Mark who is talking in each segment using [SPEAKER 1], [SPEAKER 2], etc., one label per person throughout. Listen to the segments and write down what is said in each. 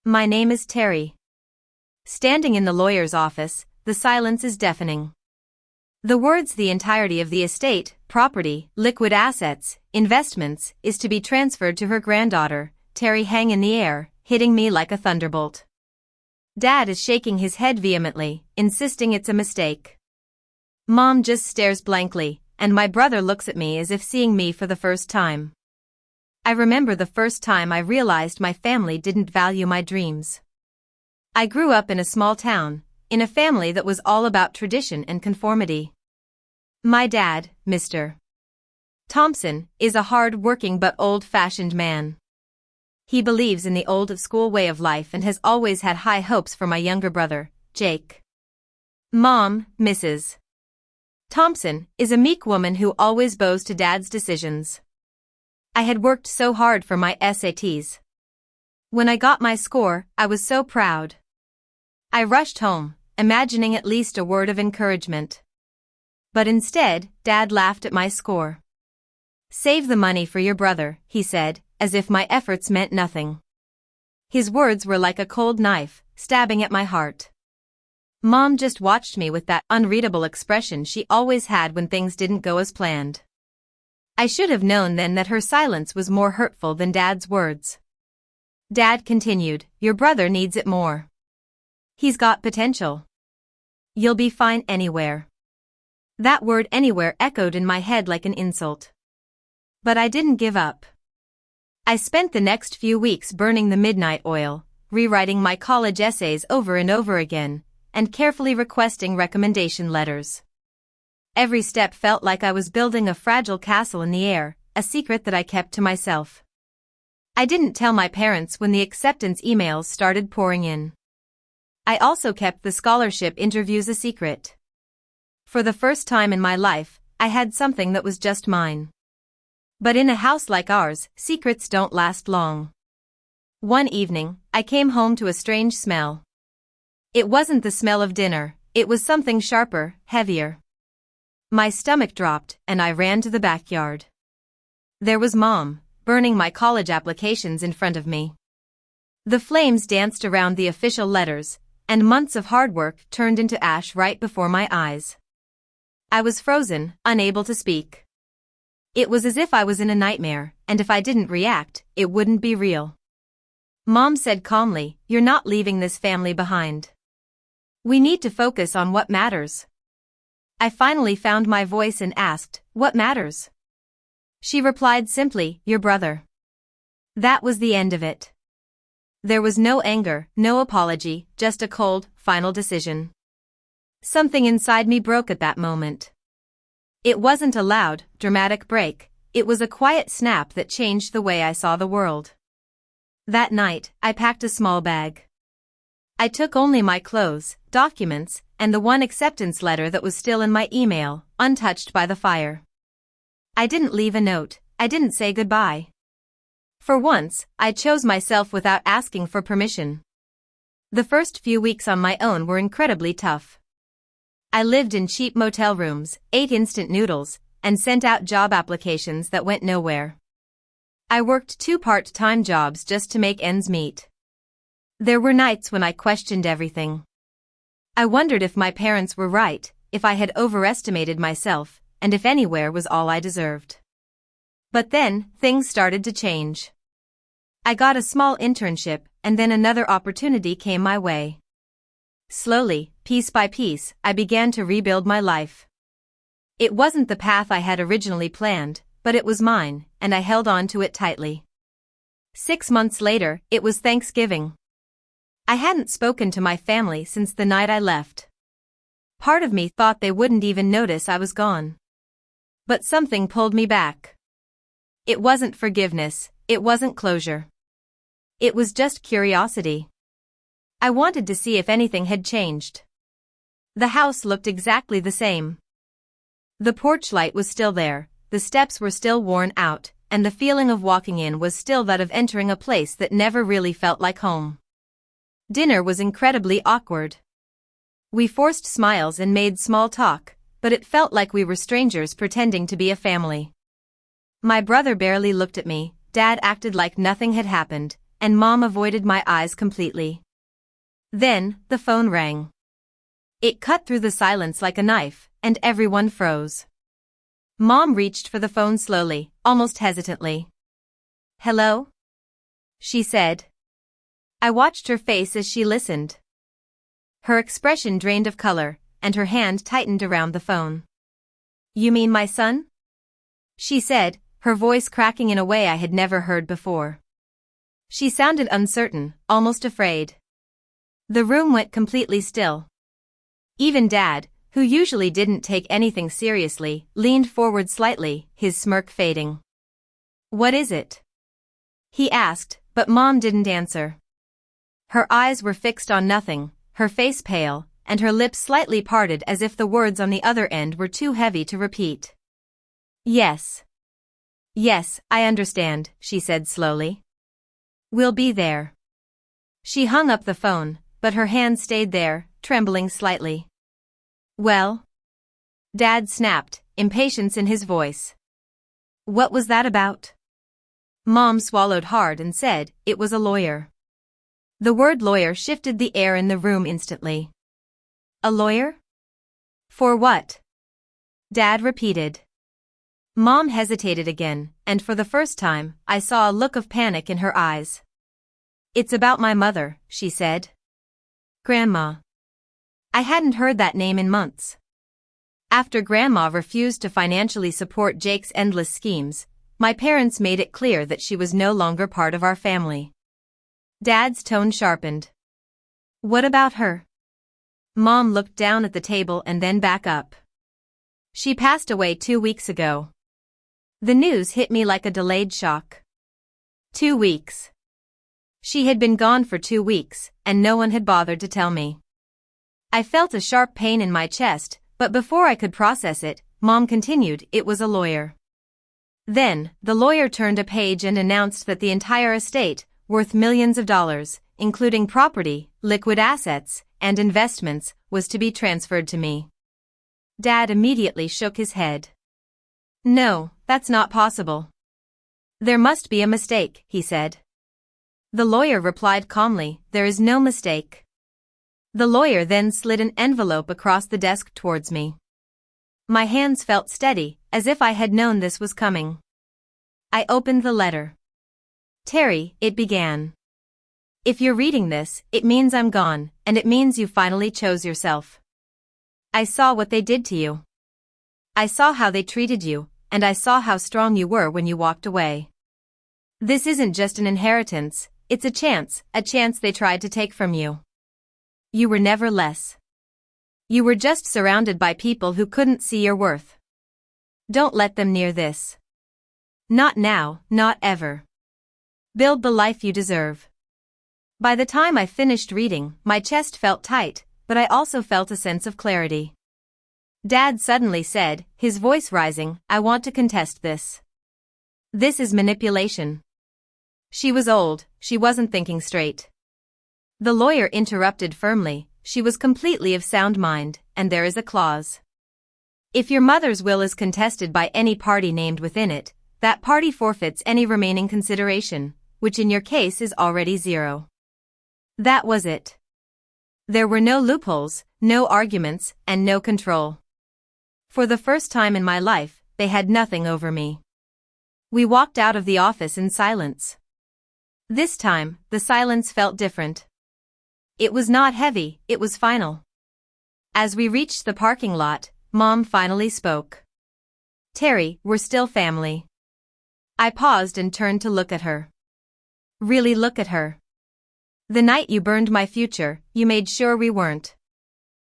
[SPEAKER 1] My name is Terry. Standing in the lawyer's office, the silence is deafening. The words the entirety of the estate, property, liquid assets, investments, is to be transferred to her granddaughter, Terry, hang in the air, hitting me like a thunderbolt. Dad is shaking his head vehemently, insisting it's a mistake. Mom just stares blankly, and my brother looks at me as if seeing me for the first time. I remember the first time I realized my family didn't value my dreams. I grew up in a small town, in a family that was all about tradition and conformity. My dad, Mr. Thompson, is a hard-working but old-fashioned man. He believes in the old-school way of life and has always had high hopes for my younger brother, Jake. Mom, Mrs. Thompson, is a meek woman who always bows to Dad's decisions. I had worked so hard for my SATs. When I got my score, I was so proud. I rushed home, imagining at least a word of encouragement. But instead, Dad laughed at my score. "Save the money for your brother," he said, as if my efforts meant nothing. His words were like a cold knife, stabbing at my heart. Mom just watched me with that unreadable expression she always had when things didn't go as planned. I should have known then that her silence was more hurtful than Dad's words. Dad continued, "Your brother needs it more. He's got potential. You'll be fine anywhere." That word anywhere echoed in my head like an insult. But I didn't give up. I spent the next few weeks burning the midnight oil, rewriting my college essays over and over again, and carefully requesting recommendation letters. Every step felt like I was building a fragile castle in the air, a secret that I kept to myself. I didn't tell my parents when the acceptance emails started pouring in. I also kept the scholarship interviews a secret. For the first time in my life, I had something that was just mine. But in a house like ours, secrets don't last long. One evening, I came home to a strange smell. It wasn't the smell of dinner, it was something sharper, heavier. My stomach dropped, and I ran to the backyard. There was Mom, burning my college applications in front of me. The flames danced around the official letters, and months of hard work turned into ash right before my eyes. I was frozen, unable to speak. It was as if I was in a nightmare, and if I didn't react, it wouldn't be real. Mom said calmly, "You're not leaving this family behind. We need to focus on what matters." I finally found my voice and asked, "What matters?" She replied simply, "Your brother." That was the end of it. There was no anger, no apology, just a cold, final decision. Something inside me broke at that moment. It wasn't a loud, dramatic break, it was a quiet snap that changed the way I saw the world. That night, I packed a small bag. I took only my clothes, documents, and the one acceptance letter that was still in my email, untouched by the fire. I didn't leave a note, I didn't say goodbye. For once, I chose myself without asking for permission. The first few weeks on my own were incredibly tough. I lived in cheap motel rooms, ate instant noodles, and sent out job applications that went nowhere. I worked 2 part-time jobs just to make ends meet. There were nights when I questioned everything. I wondered if my parents were right, if I had overestimated myself, and if anywhere was all I deserved. But then, things started to change. I got a small internship, and then another opportunity came my way. Slowly, piece by piece, I began to rebuild my life. It wasn't the path I had originally planned, but it was mine, and I held on to it tightly. 6 months later, it was Thanksgiving. I hadn't spoken to my family since the night I left. Part of me thought they wouldn't even notice I was gone. But something pulled me back. It wasn't forgiveness, it wasn't closure. It was just curiosity. I wanted to see if anything had changed. The house looked exactly the same. The porch light was still there, the steps were still worn out, and the feeling of walking in was still that of entering a place that never really felt like home. Dinner was incredibly awkward. We forced smiles and made small talk, but it felt like we were strangers pretending to be a family. My brother barely looked at me, Dad acted like nothing had happened, and Mom avoided my eyes completely. Then, the phone rang. It cut through the silence like a knife, and everyone froze. Mom reached for the phone slowly, almost hesitantly. "Hello?" she said. I watched her face as she listened. Her expression drained of color, and her hand tightened around the phone. "You mean my son?" she said, her voice cracking in a way I had never heard before. She sounded uncertain, almost afraid. The room went completely still. Even Dad, who usually didn't take anything seriously, leaned forward slightly, his smirk fading. "What is it?" he asked, but Mom didn't answer. Her eyes were fixed on nothing, her face pale, and her lips slightly parted as if the words on the other end were too heavy to repeat. "Yes. Yes, I understand," she said slowly. "We'll be there." She hung up the phone, but her hand stayed there, trembling slightly. "Well?" Dad snapped, impatience in his voice. "What was that about?" Mom swallowed hard and said, "It was a lawyer." The word lawyer shifted the air in the room instantly. "A lawyer? For what?" Dad repeated. Mom hesitated again, and for the first time, I saw a look of panic in her eyes. "It's about my mother," she said. "Grandma." I hadn't heard that name in months. After Grandma refused to financially support Jake's endless schemes, my parents made it clear that she was no longer part of our family. Dad's tone sharpened. "What about her?" Mom looked down at the table and then back up. "She passed away 2 weeks ago." The news hit me like a delayed shock. 2 weeks. She had been gone for 2 weeks, and no one had bothered to tell me. I felt a sharp pain in my chest, but before I could process it, Mom continued, "It was a lawyer." Then, the lawyer turned a page and announced that the entire estate, worth millions of dollars, including property, liquid assets, and investments, was to be transferred to me. Dad immediately shook his head. "No, that's not possible." "There must be a mistake," he said. The lawyer replied calmly, "There is no mistake." The lawyer then slid an envelope across the desk towards me. My hands felt steady, as if I had known this was coming. I opened the letter. "Terry," it began. "If you're reading this, it means I'm gone, and it means you finally chose yourself. I saw what they did to you. I saw how they treated you, and I saw how strong you were when you walked away. This isn't just an inheritance, it's a chance they tried to take from you. You were never less. You were just surrounded by people who couldn't see your worth. Don't let them near this. Not now, not ever. Build the life you deserve." By the time I finished reading, my chest felt tight, but I also felt a sense of clarity. Dad suddenly said, his voice rising, "I want to contest this. This is manipulation." She was old, she wasn't thinking straight. The lawyer interrupted firmly, "She was completely of sound mind, and there is a clause. If your mother's will is contested by any party named within it, that party forfeits any remaining consideration, which in your case is already 0. That was it. There were no loopholes, no arguments, and no control. For the first time in my life, they had nothing over me. We walked out of the office in silence. This time, the silence felt different. It was not heavy, it was final. As we reached the parking lot, Mom finally spoke. "Terry, we're still family." I paused and turned to look at her. Really look at her. "The night you burned my future, you made sure we weren't."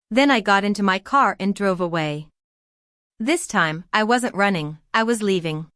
[SPEAKER 1] Then I got into my car and drove away. This time, I wasn't running, I was leaving.